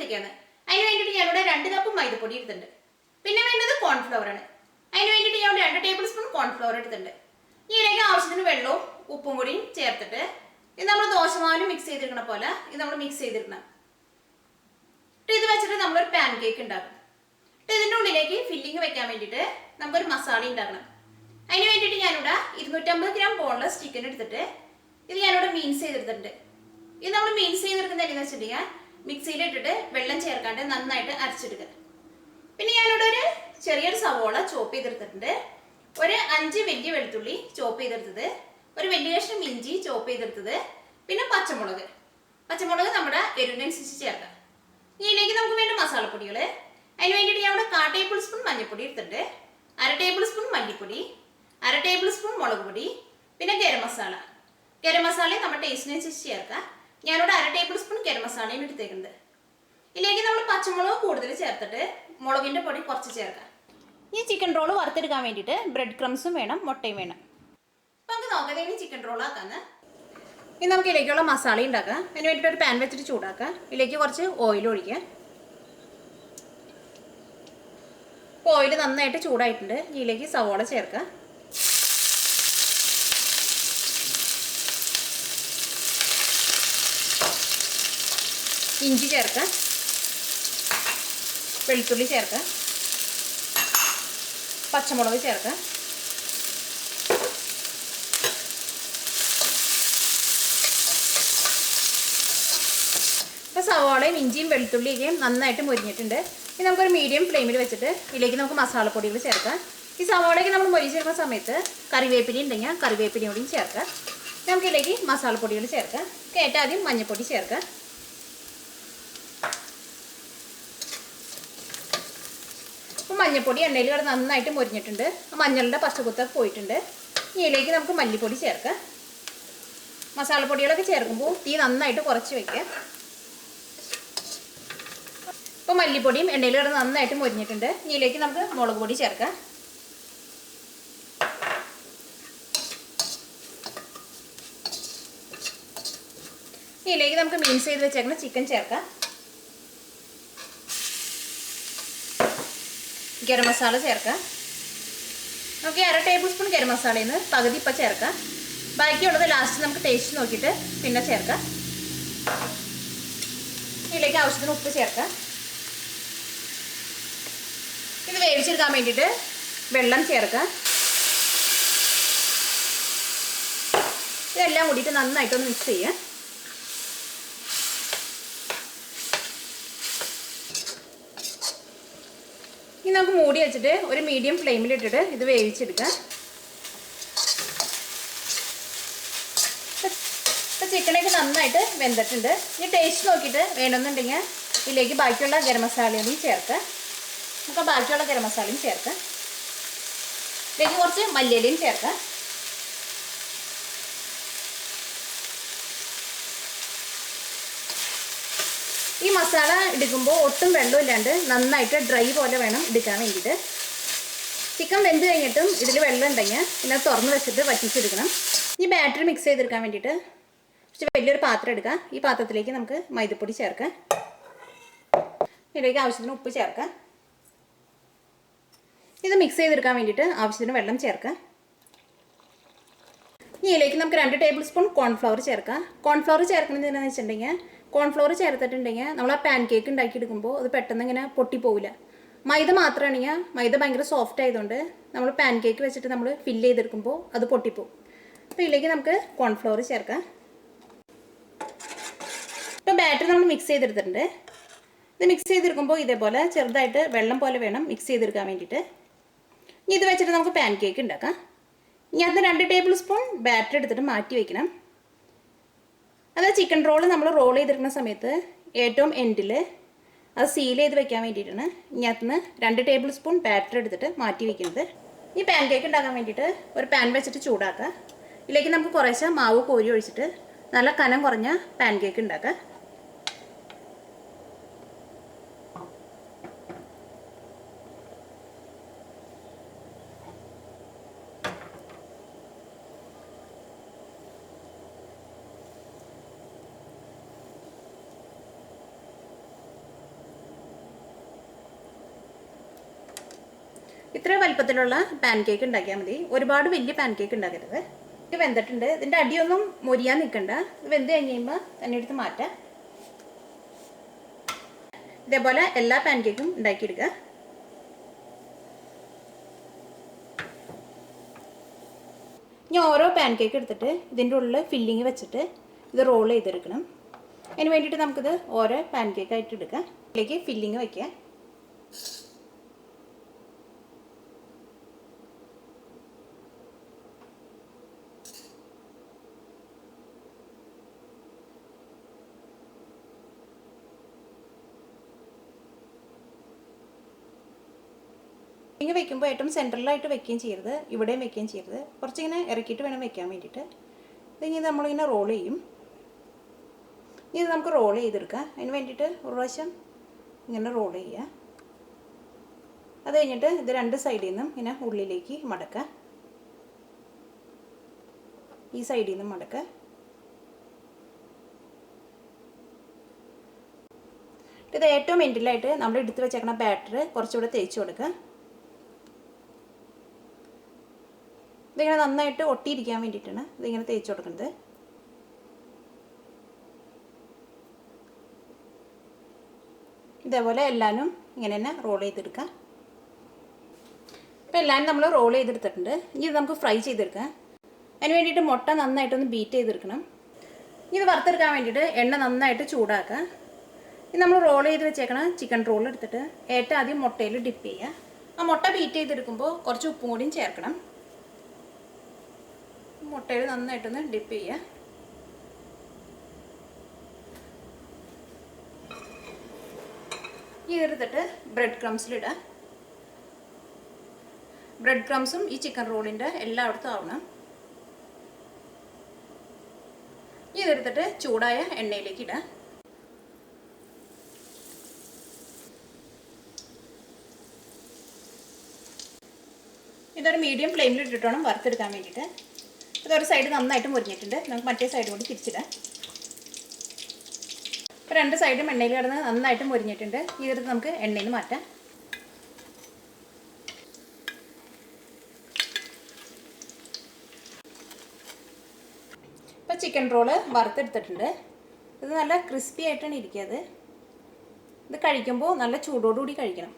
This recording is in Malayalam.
എന്തൊക്കെയാണ്? അതിന് വേണ്ടിയിട്ട് ഞാനിവിടെ 2 കപ്പ് മൈദപ്പൊടി എടുത്തിട്ടുണ്ട്. പിന്നെ വേണ്ടത് കോൺഫ്ലവർ ആണ്. അതിന് വേണ്ടിയിട്ട് ഞാൻ 2 ടേബിൾ സ്പൂൺ കോൺഫ്ലവർ എടുത്തിട്ടുണ്ട്. ഇതിലേക്ക് ആവശ്യത്തിന് വെള്ളവും ഉപ്പും കൂടിയും ചേർത്തിട്ട് ഇത് നമ്മൾ ദോശമാവിന് മിക്സ് ചെയ്തിരിക്കണ പോലെ ഇത് നമ്മൾ മിക്സ് ചെയ്തിരിക്കണം. ഇത് വെച്ചിട്ട് നമ്മളൊരു പാൻ കേക്ക് ഉണ്ടാക്കും. ഇതിൻ്റെ ഉള്ളിലേക്ക് ഫില്ലിങ് വെക്കാൻ വേണ്ടിയിട്ട് നമുക്കൊരു മസാല ഉണ്ടാക്കണം. അതിന് വേണ്ടിയിട്ട് ഞാനിവിടെ 250 ഗ്രാം ബോൺലെസ് ചിക്കൻ എടുത്തിട്ട് ഇത് ഞാനിവിടെ മീൻസ് ചെയ്തെടുത്തിട്ടുണ്ട്. ഇത് നമ്മൾ മീൻസ് ചെയ്തെടുക്കുന്നത് എങ്ങനെയാണെന്ന് വെച്ചിട്ടുണ്ടെങ്കിൽ മിക്സിയിൽ ഇട്ടിട്ട് വെള്ളം ചേർക്കാണ്ട് നന്നായിട്ട് അരച്ചെടുക്കുക. പിന്നെ ഞാനിവിടെ ഒരു ചെറിയൊരു സവോള ചോപ്പ് ചെയ്തെടുത്തിട്ടുണ്ട്. ഒരു 5 വലിയ വെളുത്തുള്ളി ചോപ്പ് ചെയ്തെടുത്തത്, ഒരു വലിയ കഷ്ണം ഇഞ്ചി ചോപ്പ് ചെയ്തെടുത്തത്, പിന്നെ പച്ചമുളക് നമ്മുടെ എരിവിനനുസരിച്ച് ചേർക്കാം. ഇതിലേക്ക് നമുക്ക് വേണ്ട മസാലപ്പൊടികൾ. അതിന് വേണ്ടിയിട്ട് ഞാൻ ഇവിടെ 1/4 ടേബിൾ സ്പൂൺ മഞ്ഞൾപ്പൊടി എടുത്തിട്ടുണ്ട്, 1/2 ടേബിൾ സ്പൂൺ മല്ലിപ്പൊടി, 1/2 ടേബിൾ സ്പൂൺ മുളക് പൊടി, പിന്നെ ഗരം മസാലയും നമ്മുടെ ടേസ്റ്റിനനുസരിച്ച് ചേർക്കാം. ഞാനിവിടെ 1/2 ടേബിൾ സ്പൂൺ ഗരം മസാലയും എടുത്തേക്കുന്നത്. ഇതിലേക്ക് നമ്മൾ പച്ചമുളക് കൂടുതൽ ചേർത്തിട്ട് മുളകിൻ്റെ പൊടി കുറച്ച് ചേർക്കാം. ഈ ചിക്കൻ റോൾ വറുത്തെടുക്കാൻ വേണ്ടിയിട്ട് ബ്രെഡ് ക്രംസും വേണം, മുട്ടയും വേണം. അപ്പോൾ നമുക്ക് നോക്കാം ഇനി ചിക്കൻ റോൾ ആക്കാന്ന്. ഇനി നമുക്ക് ഇതിലേക്കുള്ള മസാല ഉണ്ടാക്കാം. അതിന് വേണ്ടിയിട്ട് ഒരു പാൻ വെച്ചിട്ട് ചൂടാക്കാം. ഇതിലേക്ക് കുറച്ച് ഓയിൽ ഒഴിക്കുക. ഓയിൽ നന്നായിട്ട് ചൂടായിട്ടുണ്ട്. ഇതിലേക്ക് സവോള ചേർക്കുക. ഇഞ്ചി ചേർക്കുക, വെളുത്തുള്ളി ചേർക്കുക, പച്ചമുളക് ചേർക്കുക. ഇപ്പോൾ സവാളയും ഇഞ്ചിയും വെളുത്തുള്ളിയൊക്കെയും നന്നായിട്ട് മുരിഞ്ഞിട്ടുണ്ട്. ഇനി നമുക്കൊരു മീഡിയം ഫ്ലെയിമിൽ വെച്ചിട്ട് ഇതിലേക്ക് നമുക്ക് മസാലപ്പൊടികൾ ചേർക്കാം. ഈ സവാളയ്ക്ക് നമ്മൾ മൊരിച്ചെടുക്കുന്ന സമയത്ത് കറിവേപ്പില ഉണ്ടെങ്കിൽ കറിവേപ്പിലയും കൂടിയും ചേർക്കാം. നമുക്കിതിലേക്ക് മസാലപ്പൊടികൾ ചേർക്കാം. ഏറ്റവും ആദ്യം മഞ്ഞൾപ്പൊടി ചേർക്കാം. അപ്പോൾ മഞ്ഞൾപ്പൊടി എണ്ണയിൽ കിടന്ന് നന്നായിട്ട് മുരിഞ്ഞിട്ടുണ്ട്. മഞ്ഞളുടെ പച്ചക്കുത്തൊക്കെ പോയിട്ടുണ്ട്. ഇതിലേക്ക് നമുക്ക് മല്ലിപ്പൊടി ചേർക്കാം. മസാലപ്പൊടികളൊക്കെ ചേർക്കുമ്പോൾ തീ നന്നായിട്ട് കുറച്ച് വയ്ക്കുക. ഇപ്പോൾ മല്ലിപ്പൊടിയും എണ്ണയിൽ കിടന്ന് നന്നായിട്ട് മുരിഞ്ഞിട്ടുണ്ട്. ഇതിലേക്ക് നമുക്ക് മുളക് പൊടി ചേർക്കാം. ഇതിലേക്ക് നമുക്ക് മീൻസ് ചെയ്ത് വെച്ചേക്കുന്ന ചിക്കൻ ചേർക്കാം. ഗരം മസാല ചേർക്കാം. നമുക്ക് 1/2 ടേബിൾ സ്പൂൺ ഗരം മസാലയിൽ നിന്ന് പകുതി ഇപ്പം ചേർക്കാം. ബാക്കിയുള്ളത് ലാസ്റ്റ് നമുക്ക് ടേസ്റ്റ് നോക്കിയിട്ട് പിന്നെ ചേർക്കാം. ഇതിലേക്ക് ആവശ്യത്തിന് ഉപ്പ് ചേർക്കാം. ഇത് വേവിച്ചെടുക്കാൻ വേണ്ടിയിട്ട് വെള്ളം ചേർക്കാം. ഇതെല്ലാം കൂടിയിട്ട് നന്നായിട്ടൊന്ന് മിക്സ് ചെയ്യാം. ഇനി നമുക്ക് മൂടി വെച്ചിട്ട് ഒരു മീഡിയം ഫ്ലെയിമിലിട്ടിട്ട് ഇത് വേവിച്ചെടുക്കാം. ഇപ്പോൾ ചിക്കനൊക്കെ നന്നായിട്ട് വെന്തിട്ടുണ്ട്. ഇനി ടേസ്റ്റ് നോക്കിയിട്ട് വേണമെന്നുണ്ടെങ്കിൽ ഇതിലേക്ക് ബാക്കിയുള്ള ഗരം മസാലയും ചേർക്കാം. നമുക്ക് ബാക്കിയുള്ള ഗരം മസാലയും ചേർക്കാം. ഇതിലേക്ക് കുറച്ച് മല്ലിയിലയും ചേർക്കാം. ഈ മസാല എടുക്കുമ്പോൾ ഒട്ടും വെള്ളമില്ലാണ്ട് നന്നായിട്ട് ഡ്രൈ പോലെ വേണം എടുക്കാൻ വേണ്ടിയിട്ട്. ചിക്കൻ വെന്ത് കഴിഞ്ഞിട്ടും ഇതിൽ വെള്ളം ഉണ്ടെങ്കിൽ പിന്നെ തുറന്ന് വെച്ചിട്ട് വറ്റിച്ചെടുക്കണം. ഈ ബാറ്ററി മിക്സ് ചെയ്തെടുക്കാൻ വേണ്ടിയിട്ട് കുറച്ച് വലിയൊരു പാത്രം എടുക്കാം. ഈ പാത്രത്തിലേക്ക് നമുക്ക് മൈദപ്പൊടി ചേർക്കാം. ഇതിലേക്ക് ആവശ്യത്തിന് ഉപ്പ് ചേർക്കാം. ഇത് മിക്സ് ചെയ്തെടുക്കാൻ വേണ്ടിയിട്ട് ആവശ്യത്തിന് വെള്ളം ചേർക്കാം. ഇതിലേക്ക് നമുക്ക് 2 ടേബിൾ സ്പൂൺ കോൺഫ്ലവർ ചേർക്കാം. കോൺഫ്ലവർ ചേർക്കുന്നത് എന്താണെന്ന് വെച്ചിട്ടുണ്ടെങ്കിൽ കോൺഫ്ലവർ ചേർത്തിട്ടുണ്ടെങ്കിൽ നമ്മൾ ആ പാൻ കേക്ക് ഉണ്ടാക്കിയെടുക്കുമ്പോൾ അത് പെട്ടെന്ന് ഇങ്ങനെ പൊട്ടിപ്പോവില്ല. മൈദ മാത്രമാണെങ്കിൽ മൈദ ഭയങ്കര സോഫ്റ്റ് ആയതുകൊണ്ട് നമ്മൾ പാൻ കേക്ക് വെച്ചിട്ട് നമ്മൾ ഫില്ല് ചെയ്തെടുക്കുമ്പോൾ അത് പൊട്ടിപ്പോവും. അപ്പോൾ ഇതിലേക്ക് നമുക്ക് കോൺഫ്ലവർ ചേർക്കാം. ഇപ്പോൾ ബാറ്റർ നമ്മൾ മിക്സ് ചെയ്തെടുത്തിട്ടുണ്ട്. ഇത് മിക്സ് ചെയ്തെടുക്കുമ്പോൾ ഇതേപോലെ ചെറുതായിട്ട് വെള്ളം പോലെ വേണം മിക്സ് ചെയ്തെടുക്കാൻ വേണ്ടിയിട്ട്. ഇനി ഇത് വെച്ചിട്ട് നമുക്ക് പാൻ കേക്ക് ഉണ്ടാക്കാം. ഇനി അത് 2 ടേബിൾ സ്പൂൺ ബാറ്റർ എടുത്തിട്ട് മാറ്റി വയ്ക്കണം. അത് ചിക്കൻ റോൾ നമ്മൾ റോൾ ചെയ്തെടുക്കുന്ന സമയത്ത് ഏറ്റവും എൻഡിൽ അത് സീൽ ചെയ്ത് വെക്കാൻ വേണ്ടിയിട്ടാണ് ഇതിനകത്തുനിന്ന് 2 ടേബിൾ സ്പൂൺ ബാറ്റർ എടുത്തിട്ട് മാറ്റി വയ്ക്കുന്നത്. ഈ പാൻ കേക്ക് ഉണ്ടാക്കാൻ വേണ്ടിയിട്ട് ഒരു പാൻ വെച്ചിട്ട് ചൂടാക്കുക. ഇതിലേക്ക് നമുക്ക് കുറേശ്ശെ മാവ് കോരി ഒഴിച്ചിട്ട് നല്ല കനം കുറഞ്ഞ പാൻ കേക്ക് ഉണ്ടാക്കുക. ഇത്ര വലുപ്പത്തിലുള്ള പാൻ കേക്ക് ഉണ്ടാക്കിയാൽ മതി. ഒരുപാട് വലിയ പാൻ കേക്ക് ഉണ്ടാക്കരുത്. ഇത് വെന്തിട്ടുണ്ട്. ഇതിൻ്റെ അടിയൊന്നും മൊരിയാൻ നിൽക്കണ്ട. ഇത് വെന്ത് കഴിഞ്ഞ് കഴിയുമ്പോൾ തന്നെ എടുത്ത് മാറ്റാം. ഇതേപോലെ എല്ലാ പാൻ കേക്കും ഉണ്ടാക്കിയെടുക്കുക. ഇനി ഓരോ പാൻ കേക്ക് എടുത്തിട്ട് ഇതിൻ്റെ ഉള്ളിൽ ഫില്ലിങ് വെച്ചിട്ട് ഇത് റോൾ ചെയ്തെടുക്കണം. അതിന് വേണ്ടിയിട്ട് നമുക്കിത് ഓരോ പാൻ കേക്കായിട്ട് എടുക്കാം. ഇതിലേക്ക് ഫില്ലിങ് വയ്ക്കുക. ഇങ്ങനെ വെക്കുമ്പോൾ ഏറ്റവും സെൻട്രലായിട്ട് വെക്കുകയും ചെയ്യരുത്, ഇവിടെയും വെക്കുകയും ചെയ്യരുത്. കുറച്ചിങ്ങനെ ഇറക്കിയിട്ട് വേണം വെക്കാൻ വേണ്ടിയിട്ട്. ഇതിങ്ങനെ നമ്മളിങ്ങനെ റോൾ ചെയ്യും. ഇത് നമുക്ക് റോൾ ചെയ്തെടുക്കാം. അതിന് വേണ്ടിയിട്ട് ഒരു പ്രാവശ്യം ഇങ്ങനെ റോൾ ചെയ്യുക. അത് കഴിഞ്ഞിട്ട് ഇത് രണ്ട് സൈഡിൽ നിന്നും ഇങ്ങനെ ഉള്ളിലേക്ക് മടക്കുക. ഈ സൈഡിൽ നിന്നും മടക്കുക. ഇത് ഏറ്റവും എൻഡിലായിട്ട് നമ്മൾ എടുത്ത് വെച്ചേക്കണ ബാറ്റർ കുറച്ചുകൂടെ തേച്ച് കൊടുക്കുക. ഇതിങ്ങനെ നന്നായിട്ട് ഒട്ടിയിരിക്കാൻ വേണ്ടിയിട്ടാണ് ഇതിങ്ങനെ തേച്ച് കൊടുക്കുന്നത്. ഇതേപോലെ എല്ലാവരും ഇങ്ങനെ തന്നെ റോൾ ചെയ്തെടുക്കാം. അപ്പോൾ എല്ലാവരും നമ്മൾ റോൾ ചെയ്തെടുത്തിട്ടുണ്ട്. ഇനി ഇത് നമുക്ക് ഫ്രൈ ചെയ്തെടുക്കാം. അതിന് വേണ്ടിയിട്ട് മുട്ട നന്നായിട്ടൊന്ന് ബീറ്റ് ചെയ്തെടുക്കണം. ഇത് വറുത്തെടുക്കാൻ വേണ്ടിയിട്ട് എണ്ണ നന്നായിട്ട് ചൂടാക്കുക. ഇത് നമ്മൾ റോൾ ചെയ്ത് വെച്ചേക്കണ ചിക്കൻ റോൾ എടുത്തിട്ട് ഏറ്റവും ആദ്യം മുട്ടയിൽ ഡിപ്പ് ചെയ്യുക. ആ മുട്ട ബീറ്റ് ചെയ്തെടുക്കുമ്പോൾ കുറച്ച് ഉപ്പും കൂടിയും ചേർക്കണം. മുട്ടയിൽ നന്നായിട്ടൊന്ന് ഡിപ്പ് ചെയ്യുക. ഇതെടുത്തിട്ട് ബ്രെഡ് ക്രംസിലിടുക. ബ്രെഡ് ക്രംസും ഈ ചിക്കൻ റോളിൻ്റെ എല്ലായിടത്തും ആവണം. ഇതെടുത്തിട്ട് ചൂടായ എണ്ണയിലേക്ക് ഇടുക. ഇതൊരു മീഡിയം ഫ്ലെയിമിൽ ഇട്ടിട്ട് വേണം വറുത്തെടുക്കാൻ വേണ്ടിയിട്ട്. ഇതൊരു സൈഡ് നന്നായിട്ട് മുരിഞ്ഞിട്ടുണ്ട്. നമുക്ക് മറ്റേ സൈഡ് കൂടി തിരിച്ചിടാം. ഇപ്പോൾ രണ്ട് സൈഡും എണ്ണയിൽ കിടന്ന് നന്നായിട്ട് മുരിഞ്ഞിട്ടുണ്ട്. ഇതെടുത്ത് നമുക്ക് എണ്ണയിൽ നിന്ന് മാറ്റാം. ഇപ്പോൾ ചിക്കൻ റോള് വറുത്തെടുത്തിട്ടുണ്ട്. ഇത് നല്ല ക്രിസ്പി ആയിട്ടാണ് ഇരിക്കുന്നത്. ഇത് കഴിക്കുമ്പോൾ നല്ല ചൂടോടുകൂടി കഴിക്കണം.